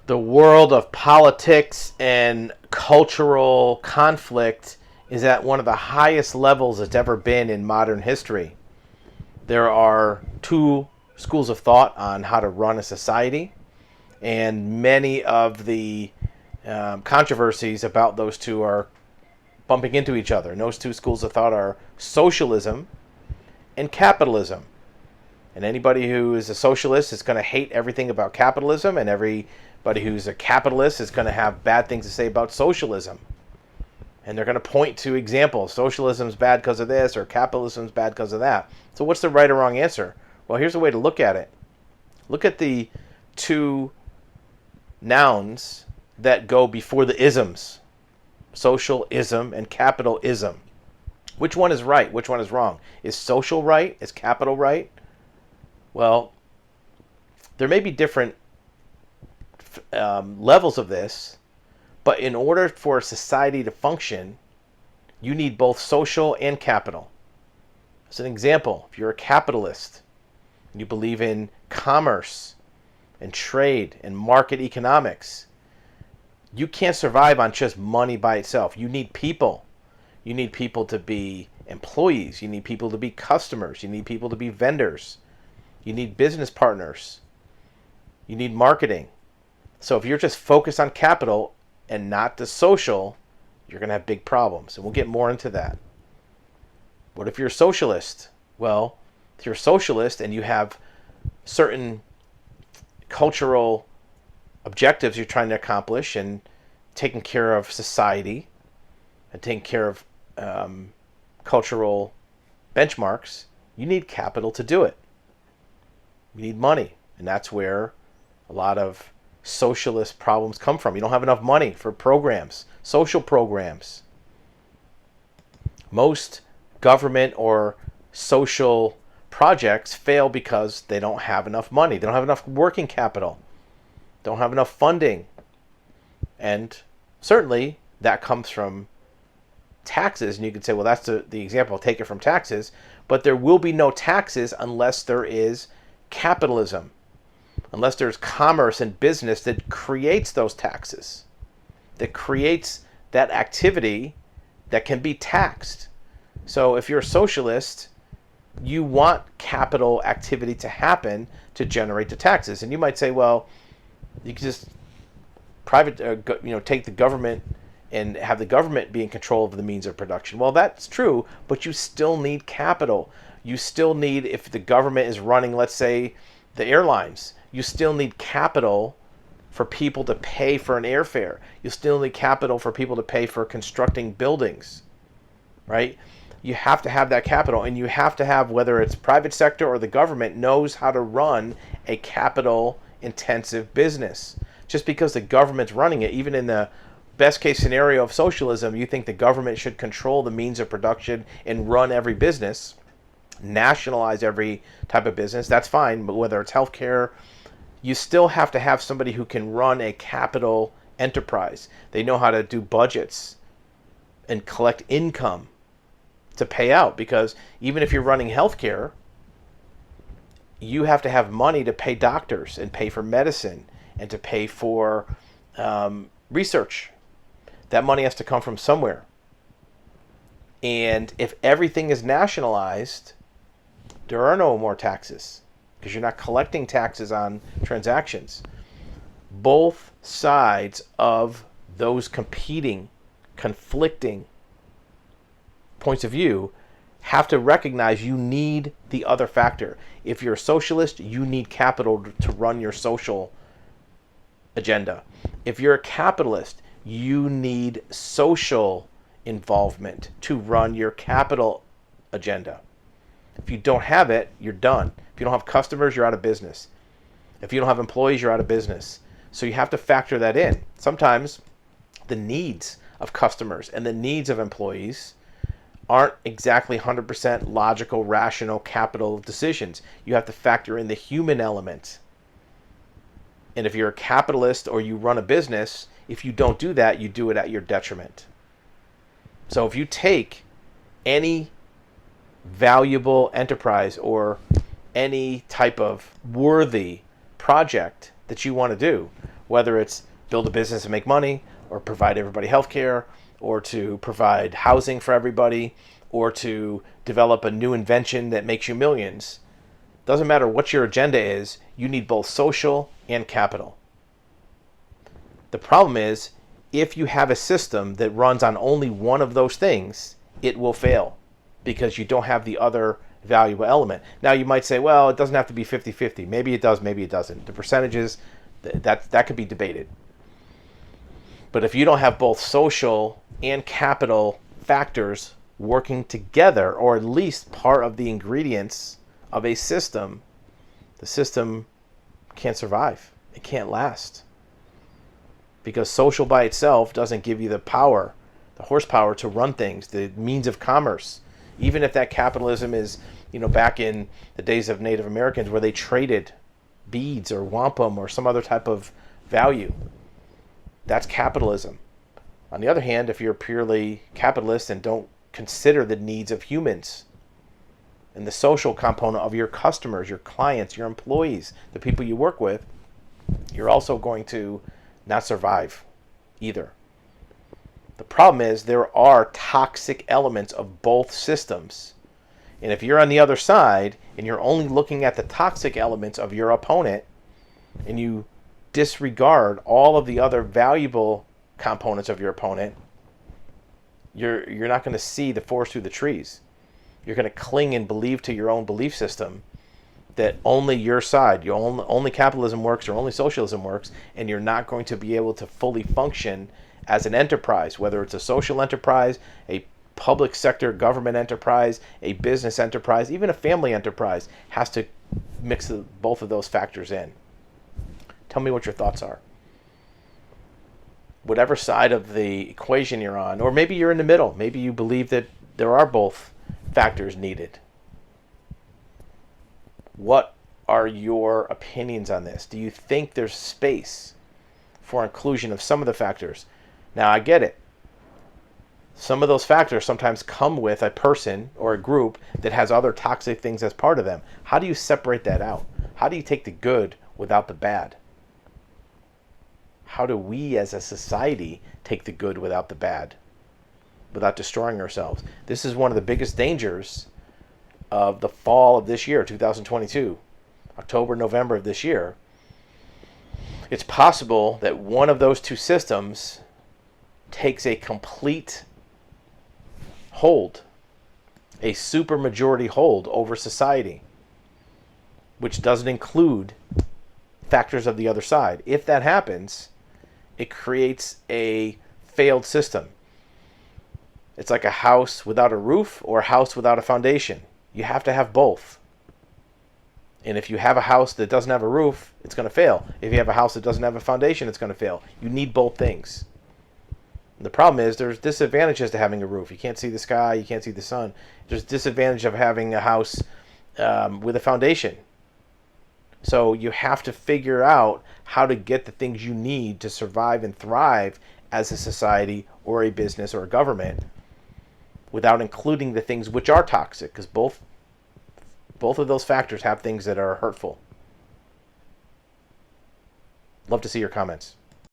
The world of politics and cultural conflict is at one of the highest levels it's ever been in modern history. There are two schools of thought on how to run a society, and many of the controversies about those two are bumping into each other. And those two schools of thought are socialism and capitalism. And anybody who is a socialist is going to hate everything about capitalism, and everybody who's a capitalist is going to have bad things to say about socialism. And they're going to point to examples. Socialism's bad because of this, or capitalism's bad because of that. So what's the right or wrong answer? Well, here's a way to look at it. Look at the two nouns that go before the isms. Socialism and capitalism. Which one is right? Which one is wrong? Is social right? Is capital right? Well, there may be different levels of this, but in order for society to function, you need both social and capital. As an example, if you're a capitalist and you believe in commerce and trade and market economics, you can't survive on just money by itself. You need people. You need people to be employees. You need people to be customers. You need people to be vendors. You need business partners. You need marketing. So if you're just focused on capital and not the social, you're going to have big problems. And we'll get more into that. What if you're a socialist? Well, if you're a socialist and you have certain cultural objectives you're trying to accomplish, and taking care of society and taking care of cultural benchmarks, you need capital to do it. You need money. And that's where a lot of socialist problems come from. You don't have enough money for programs, social programs. Most government or social projects fail because they don't have enough money. They don't have enough working capital. Don't have enough funding. And certainly that comes from taxes. And you could say, well, that's the example. Take it from taxes. But there will be no taxes unless there is capitalism. Unless there's commerce and business that creates those taxes, that creates that activity that can be taxed. So if you're a socialist, you want capital activity to happen to generate the taxes. And you might say, well, you can just take the government and have the government be in control of the means of production. Well, that's true, but you still need capital. You still need, if the government is running, let's say, the airlines, you still need capital for people to pay for an airfare. You still need capital for people to pay for constructing buildings, right? You have to have that capital, and you have to have, whether it's private sector or the government, knows how to run a capital-intensive business. Just because the government's running it, even in the best case scenario of socialism, you think the government should control the means of production and run every business, nationalize every type of business, that's fine. But whether it's healthcare, you still have to have somebody who can run a capital enterprise. They know how to do budgets and collect income to pay out, because even if you're running healthcare, you have to have money to pay doctors and pay for medicine and to pay for research. That money has to come from somewhere. And if everything is nationalized, there are no more taxes, because you're not collecting taxes on transactions. Both sides of those competing, conflicting points of view have to recognize you need the other factor. If you're a socialist, you need capital to run your social agenda. If you're a capitalist, you need social involvement to run your capital agenda. If you don't have it, you're done. If you don't have customers, you're out of business. If you don't have employees, you're out of business. So you have to factor that in. Sometimes the needs of customers and the needs of employees aren't exactly 100% logical, rational, capital decisions. You have to factor in the human element. And if you're a capitalist or you run a business, if you don't do that, you do it at your detriment. So if you take any valuable enterprise or any type of worthy project that you want to do, whether it's build a business and make money, or provide everybody health care, or to provide housing for everybody, or to develop a new invention that makes you millions. Doesn't matter what your agenda is, you need both social and capital. The problem is, if you have a system that runs on only one of those things, it will fail because you don't have the other valuable element. Now you might say, well, it doesn't have to be 50-50. Maybe it does, maybe it doesn't. The percentages, that could be debated. But if you don't have both social and capital factors working together, or at least part of the ingredients of a system, the system can't survive. It can't last. Because social by itself doesn't give you the power, the horsepower to run things, the means of commerce. Even if that capitalism is, back in the days of Native Americans where they traded beads or wampum or some other type of value, that's capitalism. On the other hand, if you're purely capitalist and don't consider the needs of humans and the social component of your customers, your clients, your employees, the people you work with, you're also going to not survive either. The problem is there are toxic elements of both systems. And if you're on the other side and you're only looking at the toxic elements of your opponent and you disregard all of the other valuable components of your opponent, you're not going to see the forest through the trees. You're going to cling and believe to your own belief system that only your side, only capitalism works or only socialism works, and you're not going to be able to fully function as an enterprise, whether it's a social enterprise, a public sector government enterprise, a business enterprise, even a family enterprise has to mix both of those factors in. Tell me what your thoughts are. Whatever side of the equation you're on, or maybe you're in the middle. Maybe you believe that there are both factors needed. What are your opinions on this? Do you think there's space for inclusion of some of the factors? Now, I get it. Some of those factors sometimes come with a person or a group that has other toxic things as part of them. How do you separate that out? How do you take the good without the bad? How do we as a society take the good without the bad, without destroying ourselves? This is one of the biggest dangers of the fall of this year, 2022, October, November of this year. It's possible that one of those two systems takes a complete hold, a supermajority hold over society, which doesn't include factors of the other side. If that happens, it creates a failed system. It's like a house without a roof or a house without a foundation. You have to have both. And if you have a house that doesn't have a roof, it's going to fail. If you have a house that doesn't have a foundation, it's going to fail. You need both things. And the problem is there's disadvantages to having a roof. You can't see the sky, you can't see the sun. There's disadvantage of having a house with a foundation. So you have to figure out how to get the things you need to survive and thrive as a society or a business or a government without including the things which are toxic, because both of those factors have things that are hurtful. Love to see your comments.